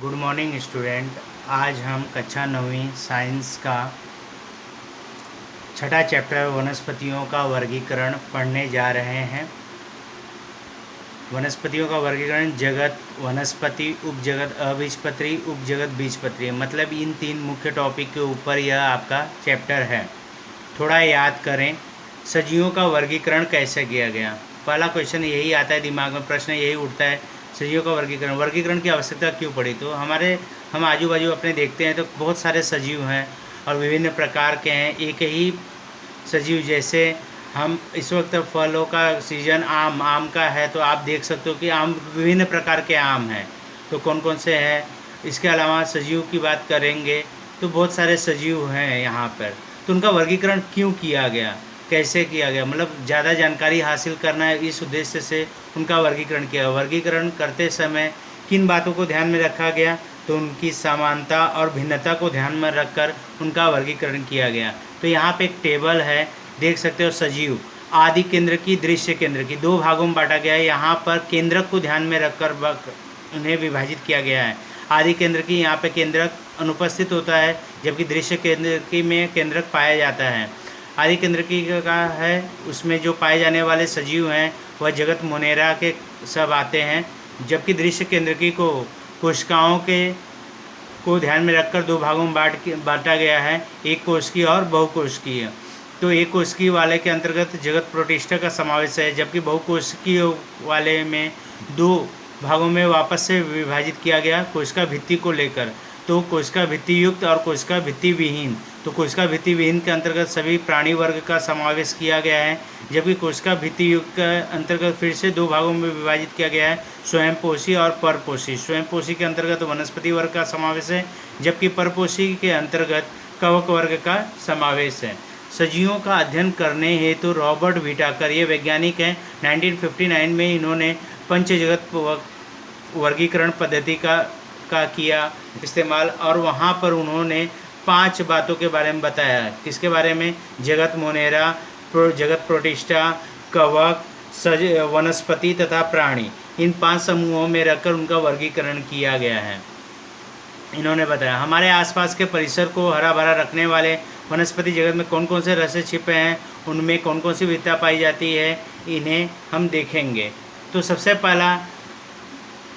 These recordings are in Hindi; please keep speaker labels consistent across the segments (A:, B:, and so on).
A: Good morning student. आज हम कक्षा 9वीं साइंस का छठा चैप्टर वनस्पतियों का वर्गीकरण पढ़ने जा रहे हैं। वनस्पतियों का वर्गीकरण जगत, वनस्पति, उपजगत, अबीजपत्री, उपजगत, बीजपत्री, मतलब इन तीन मुख्य टॉपिक के ऊपर यह आपका चैप्टर है। थोड़ा याद करें, सजीवों का वर्गीकरण कैसे किया गया। पहला क्वेश्चन यही आता है दिमाग में, प्रश्न यही उठता है, सजीवों का वर्गीकरण की आवश्यकता क्यों पड़ी। तो हम आजू बाजू अपने देखते हैं तो बहुत सारे सजीव हैं और विभिन्न प्रकार के हैं। एक ही सजीव, जैसे हम इस वक्त फलों का सीजन आम का है, तो आप देख सकते हो कि आम, विभिन्न प्रकार के आम हैं। तो कौन कौन से हैं। इसके अलावा सजीव की बात करेंगे तो बहुत सारे सजीव हैं यहाँ पर। तो उनका वर्गीकरण क्यों किया गया, कैसे किया गया, मतलब ज़्यादा जानकारी हासिल करना है, इस उद्देश्य से उनका वर्गीकरण किया। वर्गीकरण करते समय किन बातों को ध्यान में रखा गया, तो उनकी समानता और भिन्नता को ध्यान में रखकर उनका वर्गीकरण किया गया। तो यहाँ पे एक टेबल है, देख सकते हो। सजीव आदि केंद्र की, दृश्य केंद्र की, दो भागों में बांटा गया है। यहाँ पर केंद्रक को ध्यान में रखकर उन्हें विभाजित किया गया है। आदि केंद्र की यहाँ पे केंद्रक अनुपस्थित होता है, जबकि दृश्य केंद्र की में केंद्रक पाया जाता है। आदि केंद्र की का है, उसमें जो पाए जाने वाले सजीव हैं वह जगत मोनेरा के सब आते हैं। जबकि दृश्य केंद्र की को कोशिकाओं को ध्यान में रखकर दो भागों में बांटा गया है, एक कोशिकीय और बहुकोशिकीय। तो एक कोशिकीय वाले के अंतर्गत जगत प्रोटिस्टा का समावेश है, जबकि बहुकोशिकीय वाले में दो भागों में वापस से विभाजित किया गया कोशिका भित्ति को लेकर। तो कोशिका भित्ति युक्त और कोशिका भित्ति विहीन। तो कोशिका भित्ति विहीन के अंतर्गत सभी प्राणी वर्ग का समावेश किया गया है, जबकि कोशिका भित्ति युक्त के अंतर्गत फिर से दो भागों में विभाजित किया गया है, स्वयंपोषी और परपोषी। स्वयंपोषी के अंतर्गत वनस्पति वर्ग का समावेश है, जबकि परपोषी के अंतर्गत कवक वर्ग का समावेश है। सजीवों का अध्ययन करने हेतु रॉबर्ट व्हिटाकर, ये वैज्ञानिक हैं, 1959 में इन्होंने पंचजगत वर्गीकरण पद्धति का किया इस्तेमाल, और वहाँ पर उन्होंने 5 बातों के बारे में बताया। किसके बारे में, जगत मोनेरा, जगत प्रोटिस्टा, कवक, वनस्पति तथा प्राणी, इन 5 समूहों में रखकर उनका वर्गीकरण किया गया है। इन्होंने बताया हमारे आसपास के परिसर को हरा भरा रखने वाले वनस्पति जगत में कौन कौन से रहस्य छिपे हैं, उनमें कौन कौन सी विविधता पाई जाती है, इन्हें हम देखेंगे। तो सबसे पहला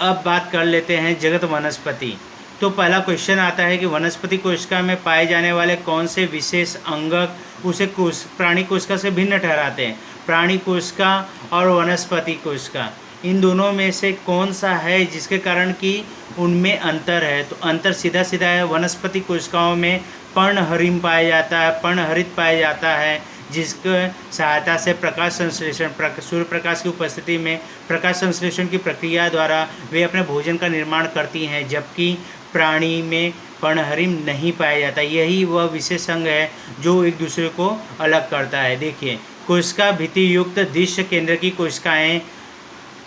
A: अब बात कर लेते हैं जगत वनस्पति। तो पहला क्वेश्चन आता है कि वनस्पति कोशिका में पाए जाने वाले कौन से विशेष अंगक उसे प्राणी कोशिका से भिन्न ठहराते हैं। प्राणी कोशिका और वनस्पति कोशिका, इन दोनों में से कौन सा है जिसके कारण कि उनमें अंतर है। तो अंतर सीधा सीधा है, वनस्पति कोशिकाओं में पर्णहरिम पाया जाता है, पर्णहरित पाया जाता है, जिसके सहायता से प्रकाश संश्लेषण, सूर्य प्रकाश की उपस्थिति में प्रकाश संश्लेषण की प्रक्रिया द्वारा वे अपने भोजन का निर्माण करती हैं, जबकि प्राणी में पर्णहरिम नहीं पाया जाता। यही वह विशेष अंग है जो एक दूसरे को अलग करता है। देखिए, कोशिका भित्ति युक्त दृश्य केंद्र की कोशिकाएं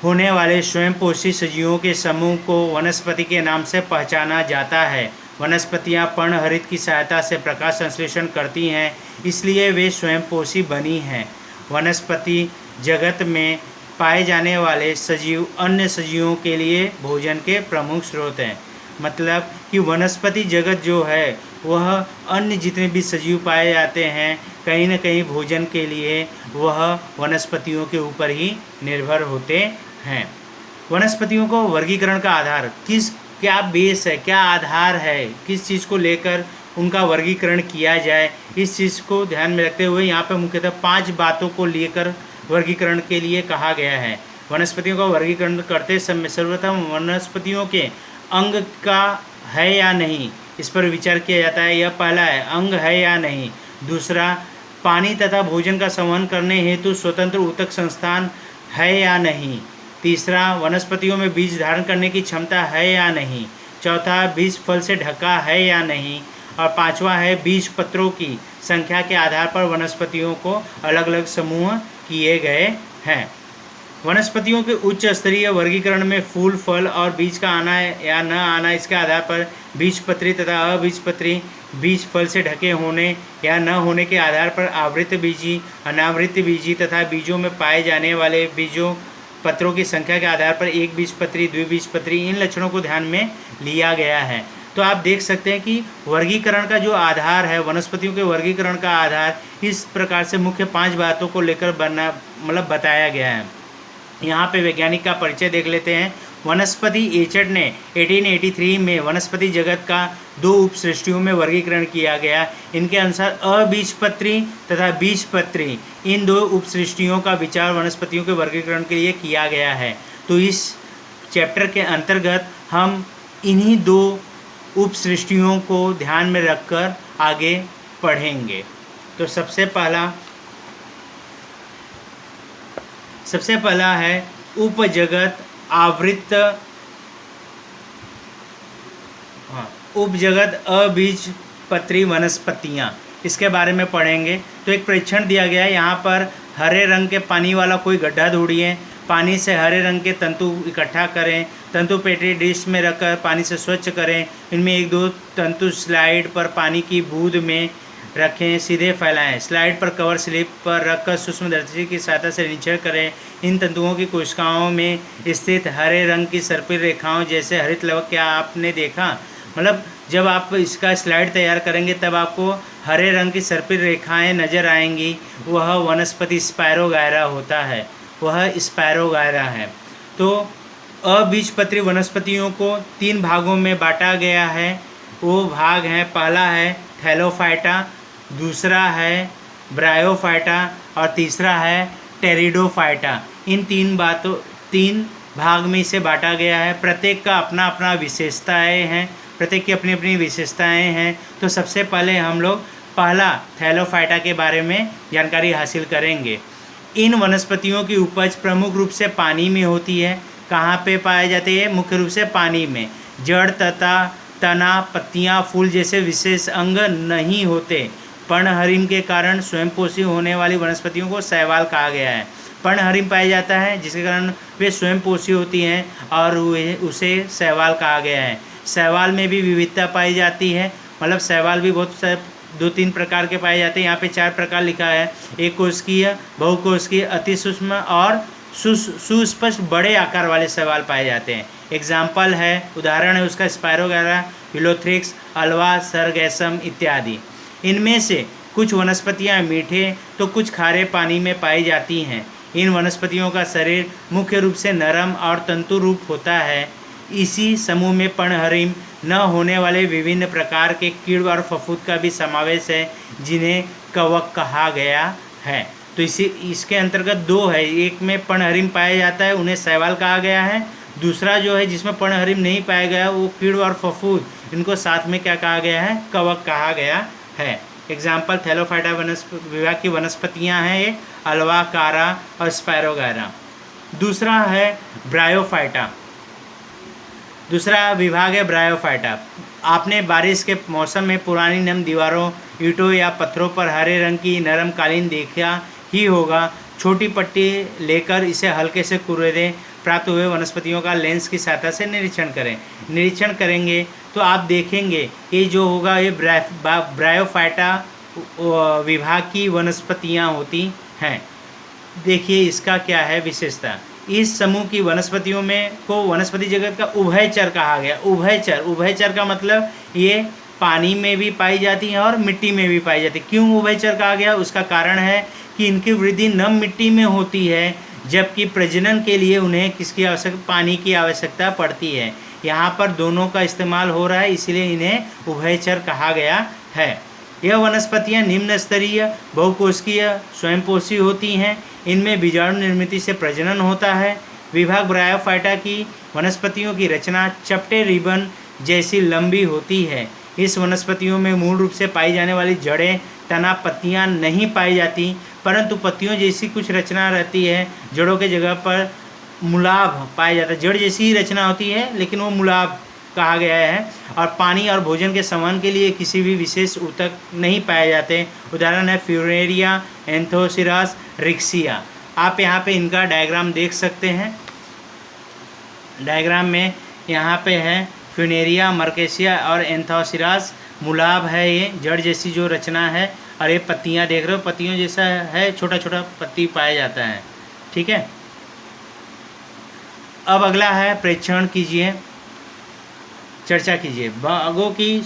A: होने वाले स्वयंपोषी सजीवों के समूह को वनस्पति के नाम से पहचाना जाता है। वनस्पतियां पर्णहरित की सहायता से प्रकाश संश्लेषण करती हैं, इसलिए वे स्वयंपोषी बनी हैं। वनस्पति जगत में पाए जाने वाले सजीव अन्य सजीवों के लिए भोजन के प्रमुख स्रोत हैं। मतलब कि वनस्पति जगत जो है वह अन्य जितने भी सजीव पाए जाते हैं, कहीं न कहीं भोजन के लिए वह वनस्पतियों के ऊपर ही निर्भर होते हैं। वनस्पतियों को वर्गीकरण का आधार क्या बेस है, क्या आधार है, किस चीज़ को लेकर उनका वर्गीकरण किया जाए, इस चीज़ को ध्यान में रखते हुए यहाँ पर मुख्यतः 5 बातों को लेकर वर्गीकरण के लिए कहा गया है। वनस्पतियों का वर्गीकरण करते समय सर्वप्रथम वनस्पतियों के अंग का है या नहीं, इस पर विचार किया जाता है। यह पहला है, अंग है या नहीं। दूसरा, पानी तथा भोजन का संवहन करने हेतु स्वतंत्र ऊतक संस्थान है या नहीं। तीसरा, वनस्पतियों में बीज धारण करने की क्षमता है या नहीं। चौथा, बीज फल से ढका है या नहीं। और पांचवा है, बीज पत्रों की संख्या के आधार पर वनस्पतियों को अलग अलग समूह किए गए हैं। वनस्पतियों के उच्च स्तरीय वर्गीकरण में फूल, फल और बीज का आना या न आना, इसके आधार पर बीजपत्री तथा अबीजपत्री, बीज फल से ढके होने या न होने के आधार पर आवृत बीजी, अनावृत बीजी तथा बीजों में पाए जाने वाले बीजों पत्रों की संख्या के आधार पर एक बीजपत्री, द्विबीजपत्री, इन लक्षणों को ध्यान में लिया गया है। तो आप देख सकते हैं कि वर्गीकरण का जो आधार है, वनस्पतियों के वर्गीकरण का आधार इस प्रकार से मुख्य 5 बातों को लेकर बताया गया है। यहाँ पे वैज्ञानिक का परिचय देख लेते हैं। वनस्पति एचट ने 1883 में वनस्पति जगत का 2 उपसृष्टियों में वर्गीकरण किया गया। इनके अनुसार अबीजपत्री तथा बीजपत्री, इन 2 उपसृष्टियों का विचार वनस्पतियों के वर्गीकरण के लिए किया गया है। तो इस चैप्टर के अंतर्गत हम इन्हीं 2 उपसृष्टियों को ध्यान में रखकर आगे पढ़ेंगे। तो सबसे पहला है उपजगत आवृत उपजगत अबीजपत्री वनस्पतियाँ, इसके बारे में पढ़ेंगे। तो एक परीक्षण दिया गया है। यहाँ पर हरे रंग के पानी वाला कोई गड्ढा ढूंढिए, पानी से हरे रंग के तंतु इकट्ठा करें, तंतु पेटी डिश में रखकर पानी से स्वच्छ करें, इनमें 1-2 तंतु स्लाइड पर पानी की बूंद में रखें, सीधे फैलाएं, स्लाइड पर कवर स्लिप पर रखकर सूक्ष्मदर्शी की सहायता से निरीक्षण करें। इन तंतुओं की कोशिकाओं में स्थित हरे रंग की सर्पिल रेखाओं जैसे हरित लवक, क्या आपने देखा? मतलब जब आप इसका स्लाइड तैयार करेंगे तब आपको हरे रंग की सर्पिल रेखाएं नज़र आएंगी। वह वनस्पति स्पायरोगायरा होता है, वह स्पायरोगायरा है। तो अबीजपत्री वनस्पतियों को 3 भागों में बांटा गया है। वो भाग हैं, पहला है थैलोफाइटा, दूसरा है ब्रायोफाइटा और तीसरा है टेरिडोफाइटा। इन 3 भाग में इसे बांटा गया है। प्रत्येक का अपना अपना विशेषताएं हैं, प्रत्येक की अपनी अपनी विशेषताएं हैं। तो सबसे पहले हम लोग पहला थैलोफाइटा के बारे में जानकारी हासिल करेंगे। इन वनस्पतियों की उपज प्रमुख रूप से पानी में होती है। कहाँ पे पाए जाते हैं? मुख्य रूप से पानी में। जड़ तथा तना, पत्तियाँ, फूल जैसे विशेष अंग नहीं होते। पर्णहरिम के कारण स्वयंपोषी होने वाली वनस्पतियों को शैवाल कहा गया है। पर्णहरिम पाया जाता है जिसके कारण वे स्वयंपोषी होती हैं और उसे शैवाल कहा गया है। शैवाल में भी विविधता पाई जाती है, मतलब शैवाल भी बहुत 2-3 प्रकार के पाए जाते हैं। यहाँ पे 4 प्रकार लिखा है। एक कोशिकीय, बहुकोशिकीय, अति सूक्ष्म और सुस्पष्ट बड़े आकार वाले शैवाल पाए जाते हैं। एग्जाम्पल है, उदाहरण है उसका स्पायरोगायरा, यूलोथ्रिक्स, अल्वा, सरगैसम इत्यादि। इनमें से कुछ वनस्पतियाँ मीठे तो कुछ खारे पानी में पाई जाती हैं। इन वनस्पतियों का शरीर मुख्य रूप से नरम और तंतु रूप होता है। इसी समूह में पर्णहरिम न होने वाले विभिन्न प्रकार के कीड़ और फफूंद का भी समावेश है, जिन्हें कवक कहा गया है। तो इसके अंतर्गत 2 है। एक में पर्णहरिम पाया जाता है, उन्हें शैवाल कहा गया है। दूसरा जो है जिसमें पर्णहरिम नहीं पाया गया, वो कीड़ और फफूंद, इनको साथ में क्या कहा गया है? कवक कहा गया है। एग्जाम्पल थैलोफाइटा विभाग की वनस्पतियाँ हैं ये, अल्वा, कारा और स्पायरोगायरा। दूसरा है ब्रायोफाइटा, दूसरा विभाग है ब्रायोफाइटा। आपने बारिश के मौसम में पुरानी नम दीवारों, ईंटों या पत्थरों पर हरे रंग की नरम कालीन देखा ही होगा। छोटी पट्टी लेकर इसे हल्के से कुरेदें। प्राप्त हुए वनस्पतियों का लेंस की सहायता से निरीक्षण करेंगे तो आप देखेंगे ये जो होगा ये ब्रायोफाइटा विभाग की वनस्पतियाँ होती हैं। देखिए इसका क्या है विशेषता। इस समूह की वनस्पतियों में को वनस्पति जगत का उभयचर कहा गया। उभयचर का मतलब ये पानी में भी पाई जाती हैं और मिट्टी में भी पाई जाती है। क्यों उभयचर कहा गया? उसका कारण है कि इनकी वृद्धि नम मिट्टी में होती है, जबकि प्रजनन के लिए उन्हें पानी की आवश्यकता पड़ती है। यहाँ पर दोनों का इस्तेमाल हो रहा है, इसलिए इन्हें उभयचर कहा गया है। यह वनस्पतियाँ निम्न स्तरीय, बहुकोशिकीय, स्वयंपोषी होती हैं। इनमें बीजाणु निर्मित से प्रजनन होता है। विभाग ब्रायोफाइटा की वनस्पतियों की रचना चपटे रिबन जैसी लंबी होती है। इस वनस्पतियों में मूल रूप से पाई जाने वाली जड़ें, तना, पत्तियां नहीं पाई जाती, परंतु पत्तियों जैसी कुछ रचना रहती है। जड़ों के जगह पर मूलाभ पाया जाता है। जड़ जैसी ही रचना होती है लेकिन वो मूलाभ कहा गया है। और पानी और भोजन के संवहन के लिए किसी भी विशेष ऊतक नहीं पाए जाते। उदाहरण है फ्यूनेरिया, एंथोसिरास, रिक्सिया। आप यहाँ पे इनका डायग्राम देख सकते हैं। डायग्राम में यहाँ पे है फ्यूनेरिया, मर्केसिया और एंथोसिरास। मूलाभ है ये, जड़ जैसी जो रचना है। और ये पत्तियाँ देख रहे हो, पत्तियों जैसा है, छोटा छोटा पत्ती पाया जाता है। ठीक है। अब अगला है प्रेक्षण कीजिए, चर्चा कीजिए। बागों की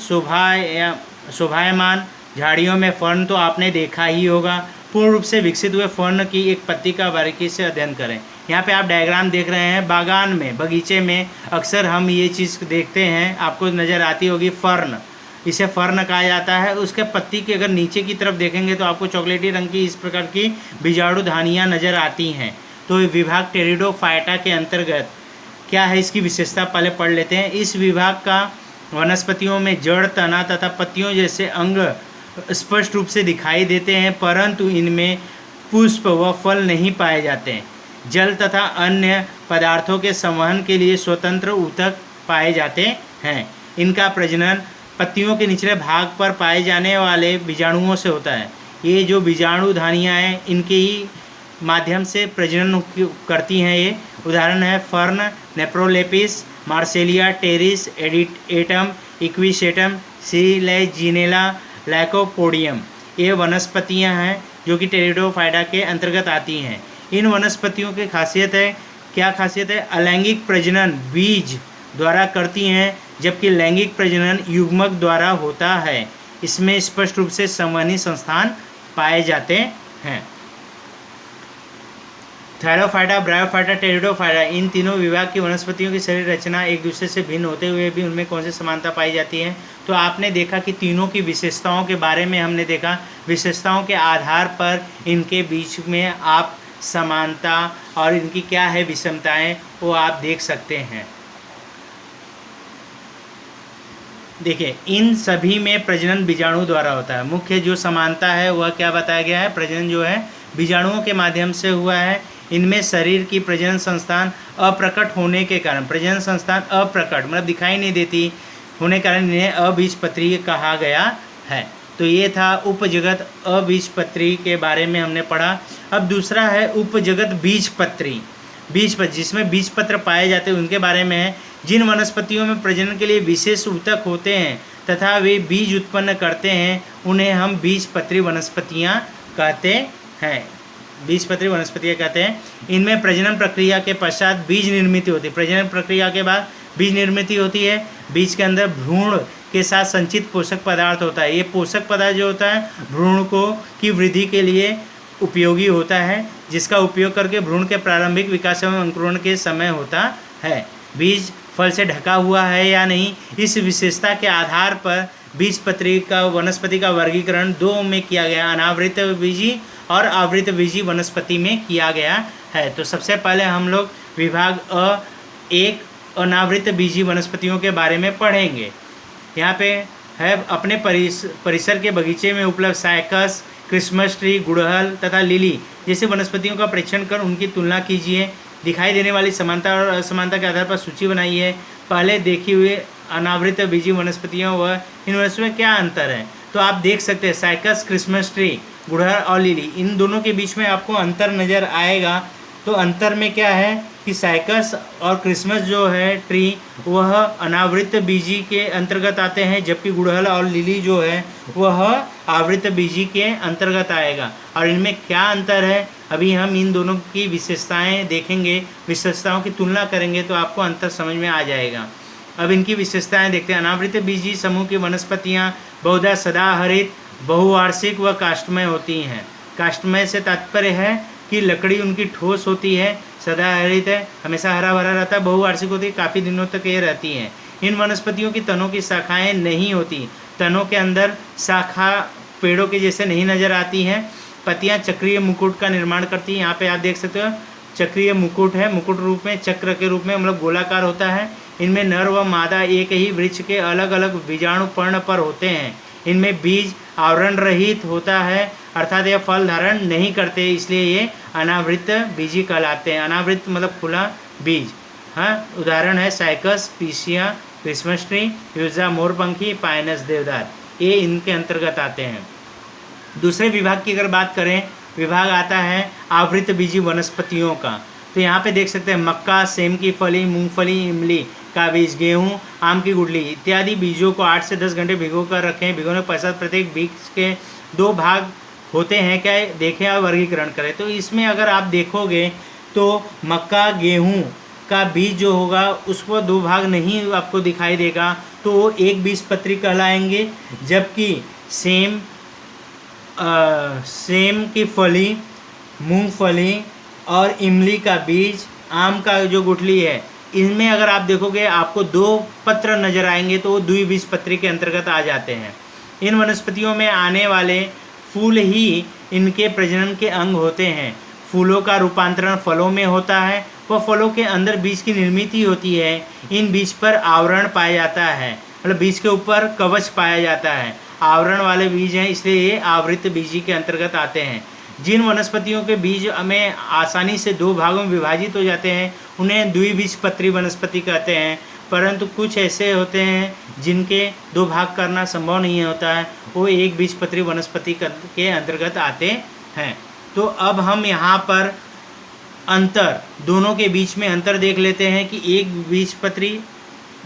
A: शोभायमान झाड़ियों में फर्न तो आपने देखा ही होगा। पूर्ण रूप से विकसित हुए फर्न की एक पत्ती का बारीकी से अध्ययन करें। यहाँ पे आप डायग्राम देख रहे हैं। बागान में, बगीचे में अक्सर हम ये चीज़ देखते हैं, आपको नज़र आती होगी, फर्न। इसे फर्न कहा जाता है। उसके पत्ती के अगर नीचे की तरफ देखेंगे तो आपको चॉकलेटी रंग की इस प्रकार की बीजाणु धानियाँ नज़र आती हैं। तो विभाग टेरिडोफाइटा के अंतर्गत क्या है, इसकी विशेषता पहले पढ़ लेते हैं। इस विभाग का वनस्पतियों में जड़, तना तथा पत्तियों जैसे अंग स्पष्ट रूप से दिखाई देते हैं, परंतु इनमें पुष्प व फल नहीं पाए जाते हैं। जल तथा अन्य पदार्थों के संवहन के लिए स्वतंत्र ऊतक पाए जाते हैं। इनका प्रजनन पत्तियों के निचले भाग पर पाए जाने वाले बीजाणुओं से होता है। ये जो बीजाणु धानियाँ हैं, इनके ही माध्यम से प्रजनन करती हैं। ये उदाहरण है फर्न, नेप्रोलेपिस, मार्सेलिया, टेरिस, एटम, इक्विसेटम, सिलेजिनेला, लाइकोपोडियम। ये वनस्पतियां हैं जो कि टेरिडोफाइटा के अंतर्गत आती हैं। इन वनस्पतियों की खासियत है, क्या खासियत है? अलैंगिक प्रजनन बीज द्वारा करती हैं, जबकि लैंगिक प्रजनन युग्मक द्वारा होता है। इसमें स्पष्ट रूप से संवहनी संस्थान पाए जाते हैं। थैलोफाइटा, ब्रायोफाइटा, टेरिडोफाइटा, इन तीनों विभाग की वनस्पतियों की शरीर रचना एक दूसरे से भिन्न होते हुए भी उनमें कौन सी समानता पाई जाती है? तो आपने देखा कि तीनों की विशेषताओं के बारे में हमने देखा। विशेषताओं के आधार पर इनके बीच में आप समानता और इनकी क्या है विषमताएं, वो आप देख सकते हैं। देखिए, इन सभी में प्रजनन बीजाणु द्वारा होता है। मुख्य जो समानता है वह क्या बताया गया है? प्रजनन जो है बीजाणुओं के माध्यम से हुआ है। इनमें शरीर की प्रजनन संस्थान अप्रकट होने के कारण, प्रजनन संस्थान अप्रकट मतलब दिखाई नहीं देती होने के कारण इन्हें अबीजपत्री कहा गया है। तो ये था उपजगत अबीजपत्री के बारे में हमने पढ़ा। अब दूसरा है उपजगत बीजपत्री। बीजपत्र, जिसमें बीजपत्र पाए जाते हैं, उनके बारे में है। जिन वनस्पतियों में प्रजनन के लिए विशेष ऊतक होते हैं तथा वे बीज उत्पन्न करते हैं, उन्हें हम बीजपत्री वनस्पतियाँ कहते हैं। बीजपत्री वनस्पतियाँ कहते हैं। इनमें प्रजनन प्रक्रिया के पश्चात बीज निर्मित होती है। प्रजनन प्रक्रिया के बाद बीज निर्मित होती है। बीज के अंदर भ्रूण के साथ संचित पोषक पदार्थ होता है। ये पोषक पदार्थ जो होता है भ्रूण को की वृद्धि के लिए उपयोगी होता है, जिसका उपयोग करके भ्रूण के प्रारंभिक विकास एवं अंकुरण के समय होता है। बीज फल से ढका हुआ है या नहीं, इस विशेषता के आधार पर बीजपत्री का वनस्पति का वर्गीकरण दो में किया गया, अनावृत बीजी और आवृत बीजी वनस्पति में किया गया है। तो सबसे पहले हम लोग विभाग एक अनावृत बीजी वनस्पतियों के बारे में पढ़ेंगे। यहाँ पे है अपने परिसर के बगीचे में उपलब्ध साइकस, क्रिसमस ट्री, गुड़हल तथा लिली जैसे वनस्पतियों का परीक्षण कर उनकी तुलना कीजिए। दिखाई देने वाली समानता और असमानता के आधार पर सूची बनाइए। पहले देखी हुई अनावृत बीजी वनस्पतियों व इन वनस्पतियों में क्या अंतर है? तो आप देख सकते हैं साइकस, क्रिसमस ट्री, गुड़हल और लिली, इन दोनों के बीच में आपको अंतर नज़र आएगा। तो अंतर में क्या है कि साइकस और क्रिसमस जो है ट्री वह अनावृत बीजी के अंतर्गत आते हैं, जबकि गुड़हल और लिली जो है वह आवृत बीजी के अंतर्गत आएगा। और इनमें क्या अंतर है, अभी हम इन दोनों की विशेषताएं देखेंगे, विशेषताओं की तुलना करेंगे तो आपको अंतर समझ में आ जाएगा। अब इनकी विशेषताएं देखते हैं। अनावृत बीजी समूह की वनस्पतियाँ बहुधा सदाहरित, बहुवार्षिक व काष्ठमय होती हैं। काष्ठमय से तात्पर्य है कि लकड़ी उनकी ठोस होती है, सदाहरित है, हमेशा हरा भरा रहता है, बहुवार्षिक होती है, काफ़ी दिनों तक ये रहती हैं। इन वनस्पतियों की तनों की शाखाएं नहीं होती, तनों के अंदर शाखा पेड़ों के जैसे नहीं नज़र आती हैं। पत्तियां चक्रीय मुकुट का निर्माण करती हैं। यहाँ पे आप देख सकते हो चक्रीय मुकुट है, मुकुट रूप में, चक्र के रूप में मतलब गोलाकार होता है। इनमें नर व मादा एक ही वृक्ष के अलग अलग बीजाणु पर्ण पर होते हैं। इनमें बीज आवरण रहित होता है, अर्थात यह फल धारण नहीं करते, इसलिए ये अनावृत बीजी कहलाते हैं। अनावृत मतलब खुला बीज। हाँ, उदाहरण है साइकस, पीसिया, क्रिसमस ट्री, यूजा मोरपंखी, पाइनस देवदार, ये इनके अंतर्गत आते हैं। दूसरे विभाग की अगर बात करें, विभाग आता है आवृत बीजी वनस्पतियों का। तो यहाँ पे देख सकते हैं मक्का, सेम की फली, मूंगफली, इमली का बीज, गेहूँ, आम की गुठली इत्यादि बीजों को 8 से 10 घंटे भिगो कर रखें। भिगोने के पश्चात प्रत्येक बीज के 2 भाग होते हैं, क्या देखें और वर्गीकरण करें। तो इसमें अगर आप देखोगे तो मक्का, गेहूँ का बीज जो होगा उसको दो भाग नहीं आपको दिखाई देगा तो वो एक बीजपत्री कहलाएंगे। जबकि सेम की फली, मूंगफली और इमली का बीज, आम का जो गुठली है, इनमें अगर आप देखोगे आपको दो पत्र नजर आएंगे तो वो द्विबीजपत्री के अंतर्गत आ जाते हैं। इन वनस्पतियों में आने वाले फूल ही इनके प्रजनन के अंग होते हैं। फूलों का रूपांतरण फलों में होता है व फलों के अंदर बीज की निर्मित होती है। इन बीज पर आवरण पाया जाता है, मतलब बीज के ऊपर कवच पाया जाता है। आवरण वाले बीज हैं इसलिए ये आवृत बीजी के अंतर्गत आते हैं। जिन वनस्पतियों के बीज में आसानी से दो भागों में विभाजित हो जाते हैं उन्हें द्विबीजपत्री वनस्पति कहते हैं। परंतु कुछ ऐसे होते हैं जिनके दो भाग करना संभव नहीं होता है, वो एक बीजपत्री वनस्पति के अंतर्गत आते हैं। तो अब हम यहाँ पर अंतर, दोनों के बीच में अंतर देख लेते हैं कि एक बीजपत्री,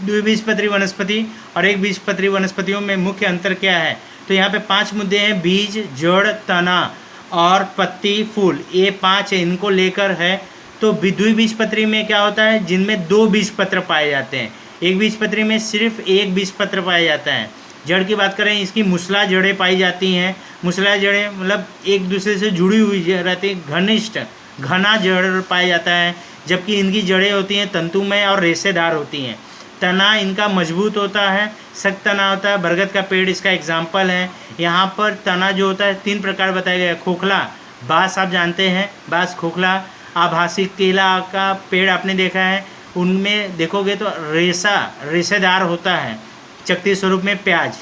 A: द्विबीजपत्री वनस्पति और एक बीजपत्री वनस्पतियों में मुख्य अंतर क्या है। तो यहाँ पे 5 मुद्दे हैं: बीज, जड़, तना और पत्ती, फूल। ये 5 इनको लेकर है। तो द्विबीजपत्री में क्या होता है, जिनमें 2 बीजपत्र पाए जाते हैं। एक बीजपत्री में सिर्फ एक बीजपत्र पाया जाता है। जड़ की बात करें, इसकी मुसला जड़ें पाई जाती हैं। मुसला जड़ें मतलब एक दूसरे से जुड़ी हुई रहती, घनिष्ठ घना जड़ पाया जाता है। जबकि इनकी जड़ें होती हैं तंतुमय और रेशेदार होती हैं। तना इनका मजबूत होता है, सख्त तना होता है। बरगद का पेड़ इसका एग्जाम्पल है। यहाँ पर तना जो होता है 3 प्रकार बताया गया है। खोखला, बाँस आप जानते हैं, बाँस खोखला। आभासी केला का पेड़ आपने देखा है, उनमें देखोगे तो रेशेदार होता है। चक्ति स्वरूप में प्याज।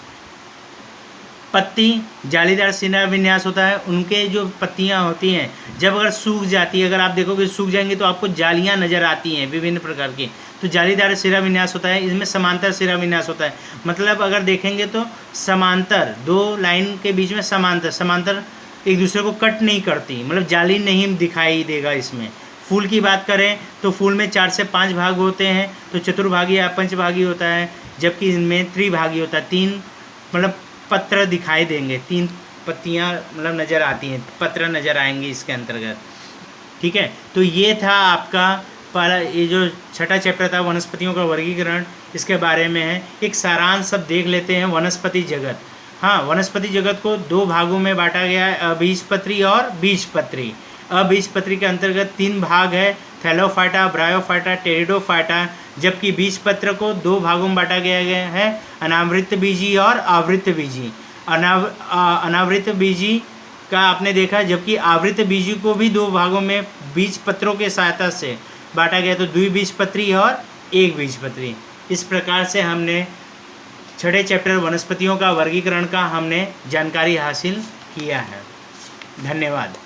A: पत्ती जालीदार सिरा विन्यास होता है। उनके जो पत्तियां होती हैं जब अगर सूख जाती है, अगर आप देखोगे सूख जाएंगे तो आपको जालियां नज़र आती हैं विभिन्न प्रकार की, तो जालीदार सिरा विन्यास होता है। इसमें समांतर सिरा विन्यास होता है, मतलब अगर देखेंगे तो समांतर, 2 लाइन के बीच में समांतर एक दूसरे को कट नहीं करती, मतलब जाली नहीं दिखाई देगा इसमें। फूल की बात करें तो फूल में 4 से 5 भाग होते हैं, तो चतुर्भागी या पंचभागी होता है। जबकि इनमें त्रिभागी होता है, 3 मतलब पत्र दिखाई देंगे, 3 पत्तियां मतलब नज़र आती हैं, पत्र नज़र आएंगे इसके अंतर्गत। ठीक है, तो ये था आपका पहला, ये जो छठा चैप्टर था वनस्पतियों का वर्गीकरण, इसके बारे में है। एक सारांश सब देख लेते हैं। वनस्पति जगत, हाँ, वनस्पति जगत को 2 भागों में बांटा गया है, अबीजपत्री और बीजपत्री। अबीजपत्री के अंतर्गत 3 भाग है, थैलोफाइटा, ब्रायोफाइटा, टेरिडोफाइटा। जबकि बीजपत्र को 2 भागों में बांटा गया है, अनावृत बीजी और आवृत बीजी। अनावृत बीजी का आपने देखा, जबकि आवृत बीजी को भी 2 भागों में बीज पत्रों के सहायता से बांटा गया, तो द्विबीजपत्री और एक बीजपत्री। इस प्रकार से हमने छठे चैप्टर वनस्पतियों का वर्गीकरण का हमने जानकारी हासिल किया है। धन्यवाद।